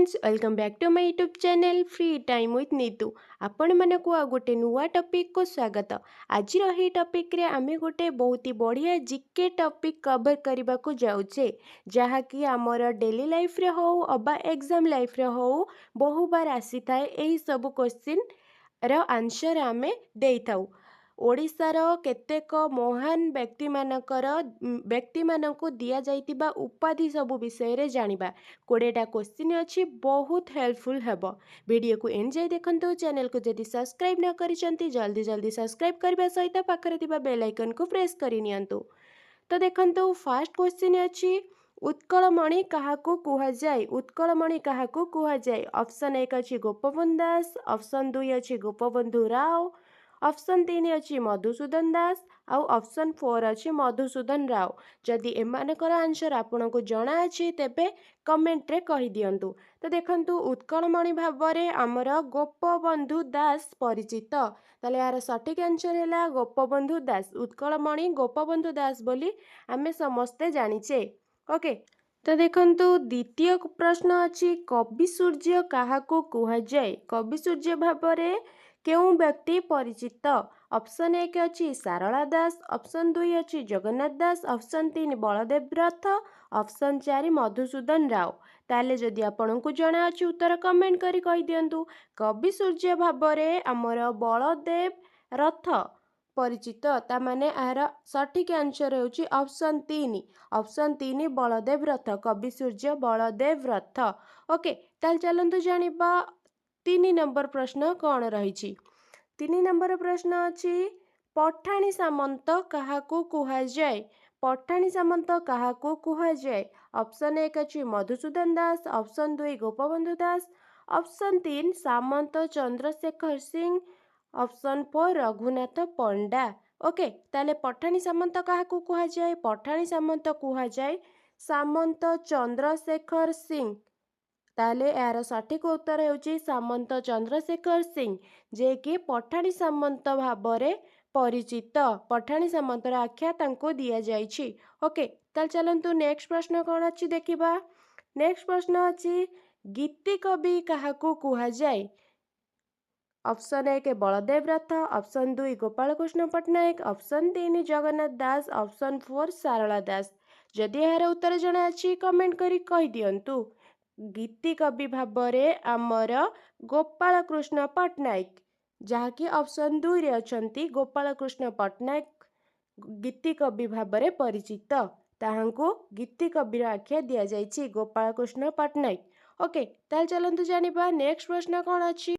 Friends welcome back to my YouTube channel free time with Neetu आपण मानक आ गोटे नुआ टॉपिक को स्वागत। आज रही टॉपिक रे आमे गोटे बहुत ही बढ़िया जीके टॉपिक कवर करने को जाऊे जहाँकि आमर डेली लाइफ रे हो अबा एग्जाम लाइफ रे हो बहु बार आसी थाए यही सब क्वेश्चन रो आंसर आमे देई थाउ। ओडिशार केतेक महान व्यक्ति मानक दिया जाइतिबा उपाधि सबु विषय रे जानिबा। 20टा क्वेश्चन अच्छी बहुत हेल्पफुल हेबो। वीडियो को एंजॉय देखंतु। चैनल को जदि सब्सक्राइब न करिसंती जल्दी जल्दी सब्सक्राइब करबा सहित पाखरे थिबा बेल आइकन को प्रेस करि नियंतु। तो देखंतु फर्स्ट क्वेश्चन अच्छी उत्कलमणि काहाकू कुहा जाय। उत्कलमणि काहाकू कुहा जाय। ऑप्शन 1 अच्छी गोपबंधु दास, ऑप्शन 2 अच्छी गोपबंधु राव, ऑप्शन 3 अच्छी मधुसूदन दास आउ ऑप्शन 4 अच्छी मधुसूदन राव। जदि एमानकर आंसर आपन को जना अछि तेबे कमेंट रे कहि दियंतु। तो देखंतु उत्कलमणि भाबरे आमर गोपबंधु दास परिचित। ताले यार सठिक आंसर हैला गोपबंधु दास। उत्कलमणि गोपबंधु दास बोली आमे समस्ते जानिचे। ओके, तो देखंतु द्वितीय प्रश्न अच्छी कवि सूर्य काहाकू कुहा जाय। कवि सूर्य भाबरे केउ व्यक्ति परिचित। ऑप्शन 1 अच्छी सारला दास, ऑप्शन 2 अच्छी जगन्नाथ दास, ऑप्शन 3 बलदेव रथ, ऑप्शन 4 मधुसूदन राव। ताले जदि आपन को जना अछि उत्तर कमेंट करी कहि दियंतु। कवि सूर्य भाबरे आमर बलदेव रथ परिचित। ता माने आर सठिक आंसर होची ऑप्शन 3। ऑप्शन 3 बलदेव रथ। कवि सूर्य बलदेव रथ। ओके, ताल चलंतु जानिबा 3 नंबर प्रश्न कौन रही। 3 नंबर प्रश्न अच्छी पठाणी सामंत काहाकू कुहा जाय। पठाणी सामंत काहाकू कुहा जाय। ऑप्शन 1 अच्छी मधुसूदन दास, ऑप्शन 2 गोपबंधु दास, ऑप्शन 3 सामंत चंद्रशेखर सिंह, ऑप्शन 4 रघुनाथ पंडा। ओके, ताले पठाणी सामंत काहाकू कुहा जाय। पठाणी सामंत कुहा जाय सामंत चंद्रशेखर सिंह। ताले यार सठिक उत्तर होची सामंत चंद्रशेखर सिंह, जे कि पठाणी सामंत भाबरे परिचित। पठाणी सामंतर आख्या तांको दिया जाइछि। ओके, ताल चलंतु नेक्स्ट प्रश्न कौन अच्छी देखिबा। नेक्स्ट प्रश्न अच्छी गीति कवि काहाकू कुहा जाय। ऑप्शन 1 बलदेव रथ, ऑप्शन 2 गोपाल कृष्ण पट्टनायक, ऑप्शन 3 जगन्नाथ दास, ऑप्शन 4 सारला दास। जदि यार उत्तर जना अच्छी कमेंट करी कहि दियंतु। गीति कवि भाबरे आमर गोपाल कृष्ण पट्टनायक, जहाँकि ऑप्शन 2 रे अछंती गोपाल कृष्ण पट्टनायक गीति कवि भाबरे परिचित। ताहांको गीति कवि आख्या दिया जाइछि गोपाल कृष्ण पट्टनायक। ओके, ताल चलंतु जानिबा नेक्स्ट प्रश्न कौन अच्छी।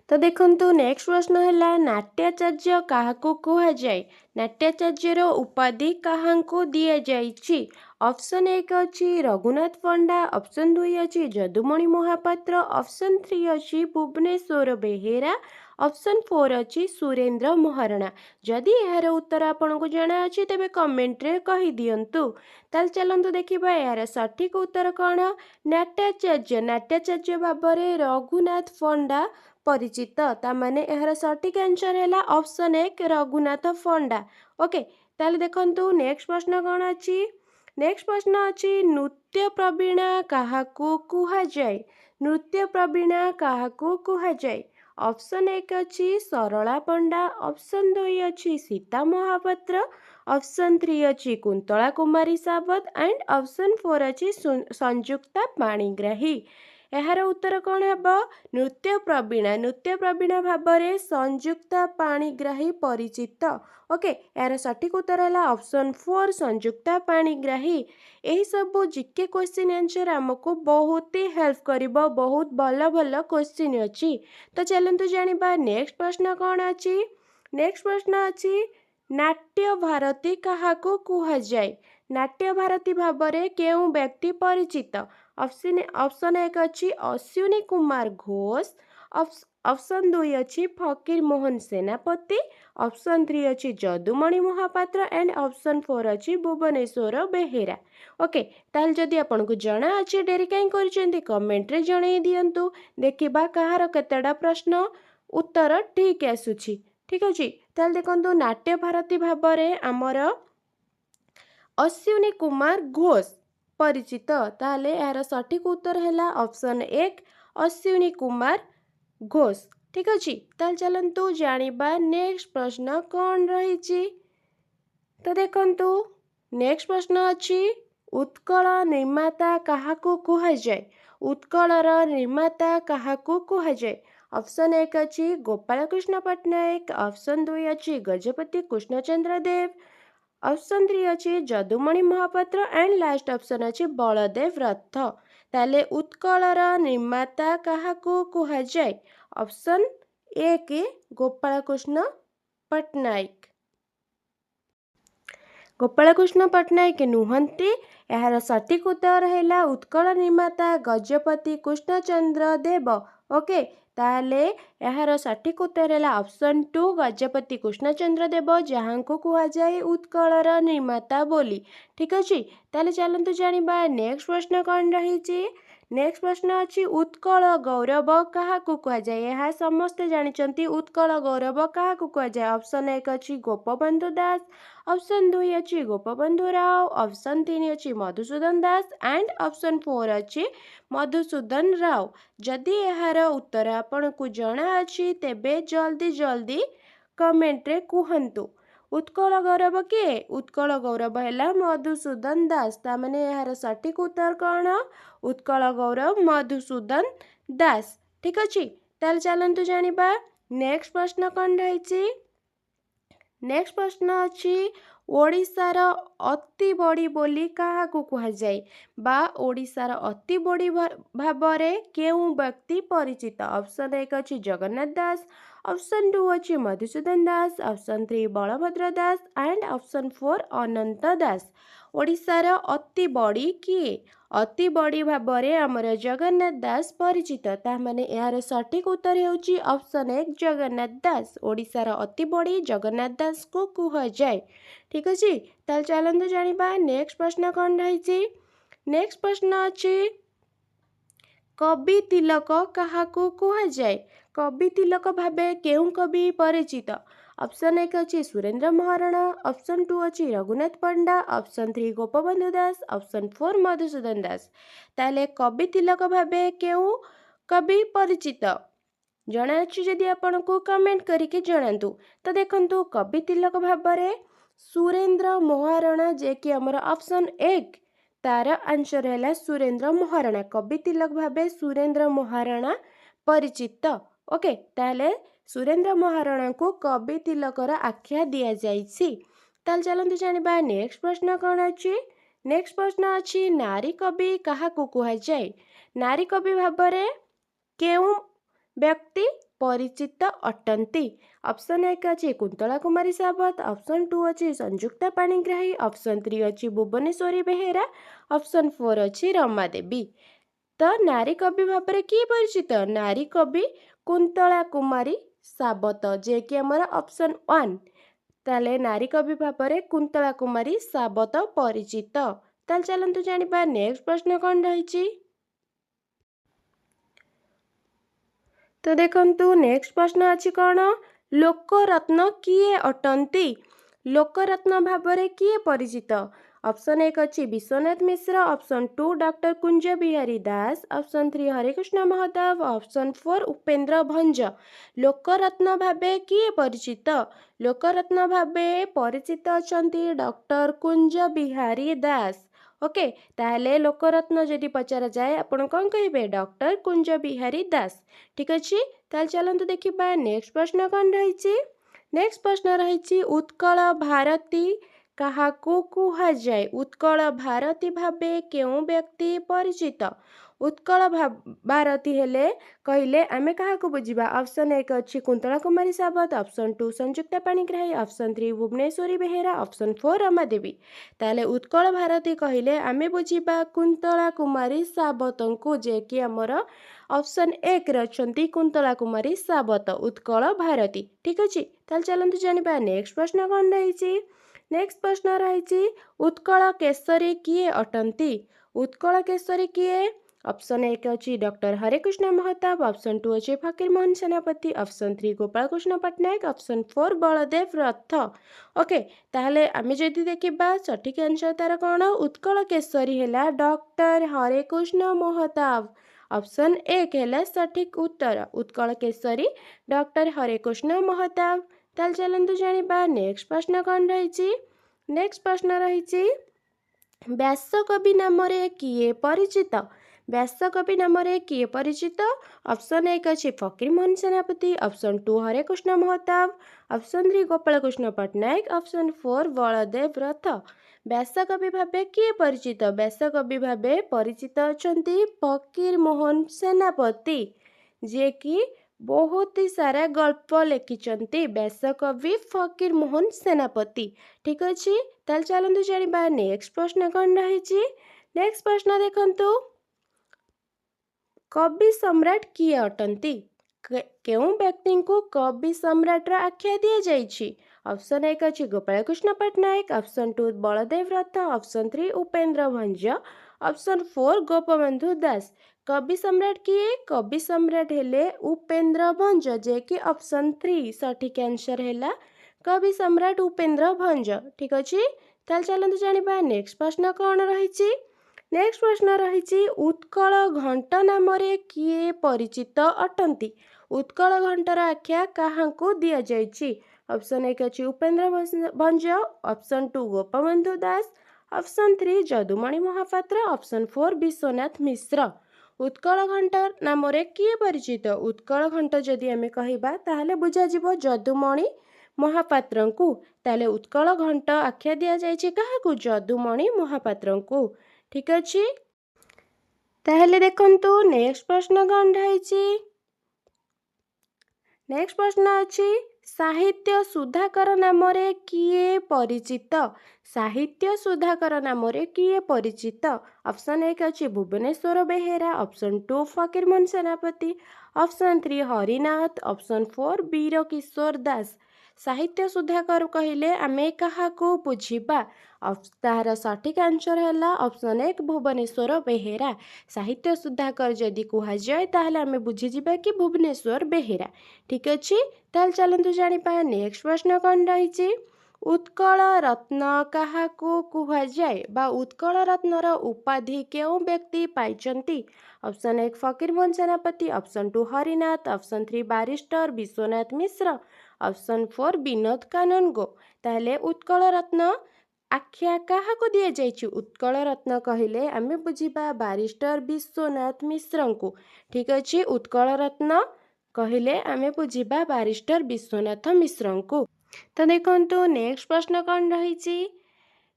तो देखंतु नेक्स्ट प्रश्न हैला नाट्याचार्य काहाकू कुहा जाय। नाट्याचार्यर उपाधि काहांको दिया जाइछि। ऑप्शन 1 अच्छी रघुनाथ पंडा, ऑप्शन 2 अच्छी जदुमणि महापात्र, ऑप्शन 3 अच्छी भुवनेश्वर बेहेरा, ऑप्शन 4 अच्छी सुरेंद्र महारणा। जदि यार उत्तर आपन को जाना अछि तेबे कमेंट रे कहि दियंतु। ताल चलंतु देखिबा यार सठिक उत्तर कौन। नाट्याचार्य। नाट्याचार्य भाबरे रघुनाथ पंडा परिचित। ता माने एहर सठिक आंसर हैला ऑप्शन 1 रघुनाथ पंडा। ओके, ताले देखंतु नेक्स्ट प्रश्न कौन अछि। नेक्स्ट प्रश्न अछि नृत्य प्रवीणा काहाकू कुहा जाय। नृत्य प्रवीणा काहाकू कुहा जाय। ऑप्शन 1 अच्छी सरला पंडा, ऑप्शन 2 अच्छी सीता महापात्र, ऑप्शन 3 अच्छी कुंतला कुमारी सावत एंड ऑप्शन 4 अच्छी संयुक्ता पाणिग्राही। एहार उत्तर कौन हेब। नृत्य प्रवीणा। नृत्य प्रवीणा भाबरे संयुक्ता पाणिग्राही परिचित। ओके, यार सठिक उत्तर है ऑप्शन 4 संयुक्ता पाणिग्राही। यही सब जीके क्वेश्चन आंसर हमको बहुत ही हेल्प करिबो। बहुत भल भल क्वेश्चन अच्छी। तो चलंतु जानिबा नेक्स्ट प्रश्न कौन अच्छी। नेक्स्ट प्रश्न अच्छी नाट्य भारती काहाकू कुहा जाय। नाट्य भारती भाबरे केउ व्यक्ति परिचित। ऑप्शन 1 अच्छी अश्विनी कुमार घोष, ऑप्शन 2 अच्छी फकीर मोहन सेनापति, ऑप्शन 3 अच्छी जदुमणि महापात्र एंड ऑप्शन 4 अच्छी भुवनेश्वर बेहेरा। ओके, ताल जदि आपन को जना अच्छी डेरी काई करचंती कमेंट रे जणै दियंतु। देखिबा कहार केतेडा प्रश्न उत्तर ठीक आसुछि। ठीक अछि, ताल देखंतु नाट्य भारती भाबरे आमर अश्विनी कुमार घोष परिचित ताले यार सठिक उत्तर है ऑप्शन 1 अश्विनी कुमार घोष। ठीक अच्छे ताल चलतु जानिबा नेक्स्ट प्रश्न कौन रही। तो देखंतु नेक्स्ट प्रश्न अच्छी उत्कल निर्माता काहाकू कुहाଯାଏ। उत्कलर निर्माता काहाकू कुहाଯାଏ। ऑप्शन 1 अच्छी गोपाल कृष्ण पट्टनायक, ऑप्शन 2 अच्छी गजपति कृष्णचंद्र देव, ऑप्शन 3 अच्छी जदुमणि महापात्र एंड लास्ट ऑप्शन अच्छी बलदेव रथ। ताले उत्कलर निर्माता काहाकू कुहाଯାଏ। ऑप्शन 1 गोपाल कृष्ण पट्टनायक। गोपाल कृष्ण पट्टनायक नुहंती। यार सठिक उत्तर है उत्कल निर्माता गजपति कृष्णचंद्र देव। ओके ताले यार सठिक उत्तर है ऑप्शन 2 गजपति कृष्णचंद्र देव जहाँ को कुहाଯାଏ उत्कलर निर्माता बोली। ठीक अच्छे ताले चलतु जानिबा नेक्स्ट प्रश्न कौन रही। नेक्स्ट प्रश्न अच्छी उत्कल गौरव काहाकू कुहाଯାଏ। यह समस्ते जानिचंती उत्कल गौरव काहाकू कुहाଯାଏ। ऑप्शन 1 अच्छी गोपबंधु दास, ऑप्शन 2 अच्छी गोपबंधु राव, ऑप्शन 3 अच्छी मधुसूदन दास एंड ऑप्शन 4 अच्छी मधुसूदन राव। जदि यार उत्तर आपण को जना अच्छी तेबे जल्दी जल्दी कमेंट रे कहंतु। उत्कल गौरव किए? उत्कल गौरव है मधुसूदन दास। तामाने यार सठिक उत्तर कौन? उत्कल गौरव मधुसूदन दास। ठीक अच्छे ताल चलतु जानिबा नेक्स्ट प्रश्न कौन रही। नेक्स्ट प्रश्न अच्छी ओडिशार अति बड़ी बोली काहाकू कुहाଯାଏ बा ओडिशार अति बड़ी भाबरे केउ व्यक्ति परिचित। ऑप्शन 1 अच्छी जगन्नाथ दास, ऑप्शन 2 अच्छी Madhusudan Das, option 3 Balabhadra Das and option 4 Ananta Das. ओडिशार अति बड़ी किए? अति बड़ी भाबरे आमर जगन्नाथ दास परिचित। तामाने यार सठिक उत्तर हेउची ऑप्शन 1 जगन्नाथ दास। ओडिशार अति बड़ी जगन्नाथ दास को कुहाଯାଏ। ठीक अच्छे ताल चलतु जानिबा नेक्स्ट प्रश्न कौन रही। नेक्स्ट प्रश्न अच्छी कवि तिलक काहाकू कुहाଯାଏ। कवि तिलक भाबे केउ कवि परिचित। ऑप्शन 1 अच्छी सुरेंद्र महाराणा, ऑप्शन 2 अच्छी रघुनाथ पंडा, ऑप्शन 3 गोपबंधु दास, ऑप्शन 4 मधुसूदन दास। ताले कवि तिलक भाबे केउ कवि परिचित जना अच्छी जदि आपण को कमेंट करके जणातु। तो देखंतु कवि तिलक भाबरे सुरेंद्र महाराणा जे कि हमर ऑप्शन 1 तार आंसर है सुरेंद्र महाराणा। कवि तिलक भाबे सुरेंद्र महाराणा परिचित। ओके ताले सुरेंद्र महाराणा को कवि तिलकर आख्या दिया जाइछि। ताल चलतु जानिबा नेक्स्ट प्रश्न कौन अच्छी। नेक्स्ट प्रश्न अच्छी नारी कवि काहाकू कुहाଯାଏ। नारी कवि भाबरे केउ व्यक्ति परिचित अटंती। ऑप्शन 1 अच्छी कुंतला कुमारी सावत, ऑप्शन 2 अच्छी संयुक्ता पाणिग्राही, ऑप्शन 3 अच्छी भुवनेश्वरी बेहेरा, ऑप्शन 4 अच्छी रमा देवी। तो नारी कवि भाबरे किए परिचित? नारी कवि कुंतला कुमारी सावत जे कि हमर ऑप्शन 1। ताले नारी कवि भाबरे कुंतला कुमारी सावत परिचित। ताल चलतु जानिबा नेक्स्ट प्रश्न कौन रही। तो देखंतु नेक्स्ट प्रश्न अच्छी कौन लोकरत्न किए अटंती। लोकरत्न भाबरे किए परिचित। ऑप्शन 1 अच्छी विश्वनाथ मिश्र, ऑप्शन 2 डॉक्टर कुंज बिहारी दास, ऑप्शन 3 हरिकृष्ण महताब, ऑप्शन 4 उपेंद्र भंज। लोकरत्न भाबे किए परिचित? लोकरत्न भाबे परिचित अछंती डॉक्टर कुंज बिहारी दास। ओके ताहले लोकरत्न जदि पचारा जाए आपण कौन कहे? डॉक्टर कुंज बिहारी दास। ठीक अच्छे ताल चलतु देखिबा नेक्स्ट प्रश्न कौन रही। नेक्स्ट प्रश्न रही उत्कल भारती काहाकू कुहाଯାଏ। उत्कल भारती भाबे केउ व्यक्ति परिचित। उत्कल भारती हेले कहले आमे काहाकू बुझिबा। ऑप्शन 1 अच्छी कुंतला कुमारी सावत, ऑप्शन 2 संयुक्ता पाणिग्राही, ऑप्शन 3 भुवनेश्वरी बेहेरा, ऑप्शन 4 रमा देवी। ताले उत्कल भारती कहले आमे बुझिबा कुंतला कुमारी सावतंकु जे कि हमर ऑप्शन 1 रचंती कुंतला कुमारी सावत उत्कल भारती। ठीक अच्छे ताल चलतु जानिबा नेक्स्ट प्रश्न कौन रही। नेक्स्ट प्रश्न रही उत्कल केसरी किए अटंती। उत्कल केसरी किए? ऑप्शन 1 अछि डॉक्टर हरेकृष्ण महताब, ऑप्शन 2 अछि फकीरमोहन सेनापति, ऑप्शन 3 गोपालकृष्ण पट्टनायक, ऑप्शन 4 बलदेव रथ। ओके, ताहले आमे जदि देखिबा सठिक आंसर तार कोन उत्कल केसरी हैला डॉक्टर हरेकृष्ण महताब। ऑप्शन 1 हैला सठिक उत्तर उत्कल केसरी डॉक्टर हरेकृष्ण महताब। ताल चलंतु जानिबा नेक्स्ट प्रश्न कोन रहिछि। नेक्स्ट प्रश्न रहिछि व्यासकवि नामरे किए परिचित। व्यासकवि नामरे किए परिचित। ऑप्शन 1 अछि Fakirmohan Senapati, option 2 Harekrushna Mahtab, option 3 Gopalkrushna Pattanayak, option 4 Baladev Rath. व्यासकवि भावे किए परिचित। व्यासकवि भावे परिचित अछंती फकीरमोहन सेनापति, जे कि बहुत ही सारा गल्प लिखिछंती व्यासकवि फकीरमोहन सेनापति। ठीक अछि, ताल चलंतु जानिबा नेक्स्ट प्रश्न कोन रहिछि। नेक्स्ट प्रश्न देखंतु कवि सम्राट किए अटंती। केउं व्यक्ति को कवि सम्राट आख्या दि जाइछि। ऑप्शन 1 अछि गोपालकृष्ण पट्टनायक, ऑप्शन 2 बलदेव रथ, ऑप्शन 3 उपेंद्र भंज, ऑप्शन 4 गोपबंधु दास। कवि सम्राट किए। कवि सम्राट हेले उपेंद्र भंज, जे कि ऑप्शन 3 सठिक आंसर हैला कवि सम्राट उपेंद्र भंज। ठीक अछि, ताल चलंतु जानिबा नेक्स्ट प्रश्न कोन रहिछि। नेक्स्ट प्रश्न रहिछि उत्कल घंट नामरे किए परिचित अटंती। उत्कल घंटर आख्या काहांकु दिया जाइछि। ऑप्शन 1 अछि उपेंद्र भंज, ऑप्शन 2 गोपबंधु दास, ऑप्शन 3 जदुमणि महापात्र, ऑप्शन 4 विश्वनाथ मिश्र। उत्कल घंट नामरे किए परिचित। उत्कल घंट जदि आमे कहिबा ताहले बुझा जिवो जदुमणि महापात्रंकु। ताहले उत्कल घंट आख्या दिया जाइछि काहाकु जदुमणि महापात्रंकु। ठीक अछि, ताहले देखंतु नेक्स्ट प्रश्न कोन रहिछि। नेक्स्ट प्रश्न अछि साहित्य सुधाकर नामरे किए परिचित। साहित्य सुधाकर नामरे किए परिचित। ऑप्शन 1 अछि Bhubaneswar Behera, option 2 Fakir Mohan Senapati, option 3 Harinath, option 4 वीर किशोर दास। साहित्य सुधाकर कहिले आमे काहाकु बुझिबा। तार सठिक आंसर हैला ऑप्शन 1 भुवनेश्वर बेहेरा। साहित्य सुधाकर जदि कुहा जाय ताहले आमे बुझि जिबा कि भुवनेश्वर बेहेरा। ठीक अछि, ताल चलंतु जानिबा नेक्स्ट प्रश्न कोन रहिछि। उत्कल रत्न काहाकु कुहा जाय बा उत्कल रत्नर उपाधि केउ व्यक्ति पाइचंती। Option 1 Fakirmohan Senapati, option 2 Harinath, option 3 barrister Biswanath Mishra, option 4 Binod Kanungo. ताहले उत्कल रत्न आख्या काहाकु दिया जाइछि। उत्कल रत्न कहिले आमे बुझिबा बारिस्टर विश्वनाथ मिश्रंकु। ठीक अछि, उत्कल रत्न कहिले आमे बुझिबा बारिस्टर विश्वनाथ मिश्रंकु। तो देखंतु नेक्स्ट प्रश्न कोन रहिछि।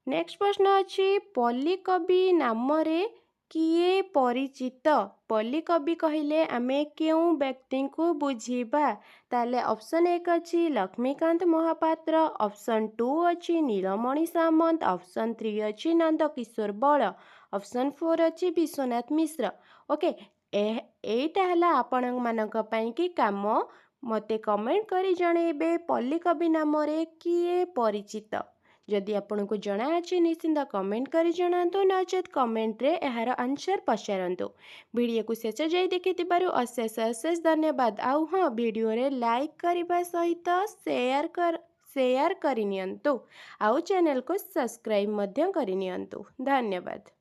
नेक्स्ट प्रश्न अछि पल्लीकवि नामरे किए परिचित। पल्लीकवि कहिले आमे केउं व्यक्ति को बुझिबा। ताले ऑप्शन 1 अछि लक्ष्मीकांत महापात्र, ऑप्शन 2 अछि नीलमणि सामंत, ऑप्शन 3 अछि नंदकिशोर बळ, ऑप्शन 4 अछि विश्वनाथ मिश्र। ओके, एटा हला आपण मानक पई कि काम मते कमेंट करी जणेबे पल्लीकवि नामरे किए परिचित। जदि आपको जना अछि निश्चिंत कमेंट करी जणातु, नचेत कमेंट रे एहार आंसर पचारंतु। वीडियो को शेष जाई देखिथिबारु अशेष अशेष धन्यवाद। आउ हाँ, वीडियो रे लाइक करबा सहित शेयर करिनियंतु। आउ चैनल को सब्सक्राइब मध्य करिनियंतु। धन्यवाद।